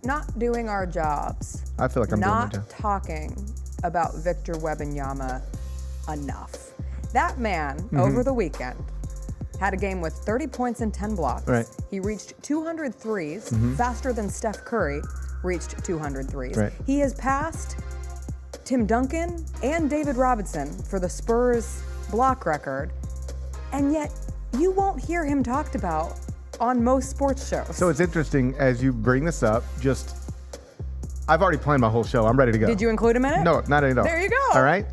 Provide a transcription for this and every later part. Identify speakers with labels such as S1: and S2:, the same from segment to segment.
S1: not doing our jobs.
S2: I feel like I'm doing my
S1: not
S2: job.
S1: talking about Victor Wembanyama enough. That man, over the weekend, had a game with 30 points and 10 blocks.
S2: Right.
S1: He reached 200 threes, faster than Steph Curry reached 200 threes.
S2: Right.
S1: He has passed Tim Duncan and David Robinson for the Spurs block record, and yet you won't hear him talked about on most sports shows.
S2: So it's interesting as you bring this up, I've already planned my whole show. I'm ready to go.
S1: Did you include him in it?
S2: No, not at all.
S1: There you go.
S2: All right.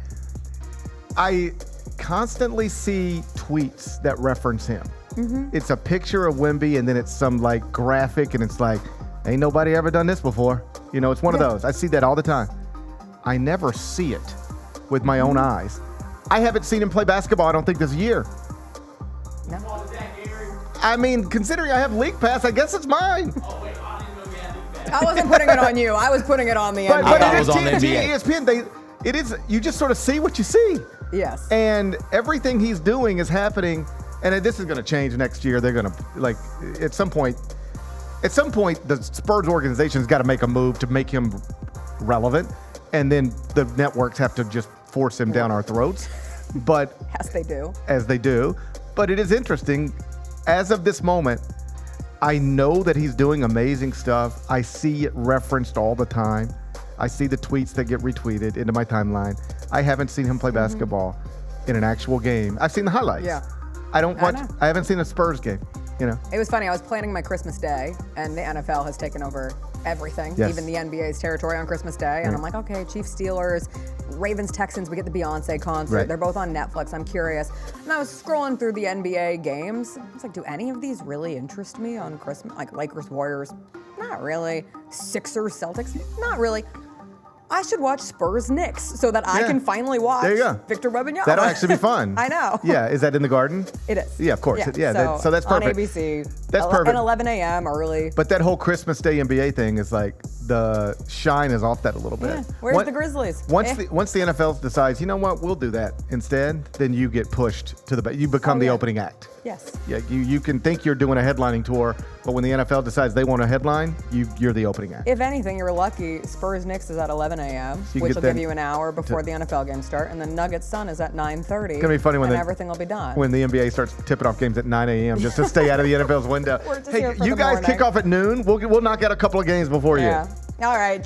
S2: I constantly see tweets that reference him. It's a picture of Wemby and then it's some like graphic and it's like, ain't nobody ever done this before. You know, it's one of those. I see that all the time. I never see it with my own eyes. I haven't seen him play basketball, I don't think, this year.
S1: No.
S2: I mean, considering I have League Pass, I guess it's mine.
S1: I wasn't putting it on you. I was putting it on the
S2: But
S1: NBA.
S2: it is
S3: was on
S2: TNT,
S3: NBA.
S2: ESPN. It is. You just sort of see what you see.
S1: Yes.
S2: And everything he's doing is happening. And this is going to change next year. They're going to, like, at some point, the Spurs organization's got to make a move to make him relevant. And then the networks have to just force him down our throats. But
S1: Yes, they do.
S2: as they do. But it is interesting. As of this moment, I know that he's doing amazing stuff. I see it referenced all the time. I see the tweets that get retweeted into my timeline. I haven't seen him play basketball in an actual game. I've seen the highlights.
S1: Yeah.
S2: I don't watch.
S1: know.
S2: I haven't seen a Spurs game. You know.
S1: It was funny. I was planning my Christmas day, and the NFL has taken over everything,
S2: Yes.
S1: even the NBA's territory on Christmas Day. And I'm like, okay, Chiefs, Steelers, Ravens, Texans, we get the Beyonce concert.
S2: Right.
S1: They're both on Netflix. I'm curious. And I was scrolling through the NBA games. I was like, do any of these really interest me on Christmas? Like Lakers, Warriors? Not really. Sixers, Celtics? Not really. I should watch Spurs Knicks so that I
S2: Yeah.
S1: can finally watch
S2: There you go.
S1: Victor Wembanyama.
S2: That'll actually be fun.
S1: I know.
S2: Yeah. Is that in the Garden?
S1: It is.
S2: Yeah, of course. Yeah, so that's perfect.
S1: On ABC.
S2: That's perfect.
S1: At 11 a.m. early.
S2: But that whole Christmas Day NBA thing is like the shine is off that a little bit.
S1: Yeah. Where's the Grizzlies?
S2: Once
S1: Eh.
S2: once the NFL decides, you know what, we'll do that instead, then you get pushed to the you become the
S1: yeah.
S2: opening act.
S1: Yes.
S2: Yeah, you can think you're doing a headlining tour, but when the NFL decides they want a headline, you're the opening act.
S1: If anything, you're lucky. Spurs Knicks is at 11 a.m.,
S2: you
S1: which
S2: get
S1: will
S2: them
S1: give you an hour before the NFL games start, and then Nuggets Sun is at 9:30. It's
S2: gonna be funny when
S1: everything will be done.
S2: When the NBA starts tipping off games at 9 a.m. just to stay out of the NFL's window.
S1: We're just
S2: Hey,
S1: here for
S2: you
S1: the
S2: guys
S1: morning.
S2: kick off at noon. We'll knock out a couple of games before
S1: yeah.
S2: you.
S1: All right.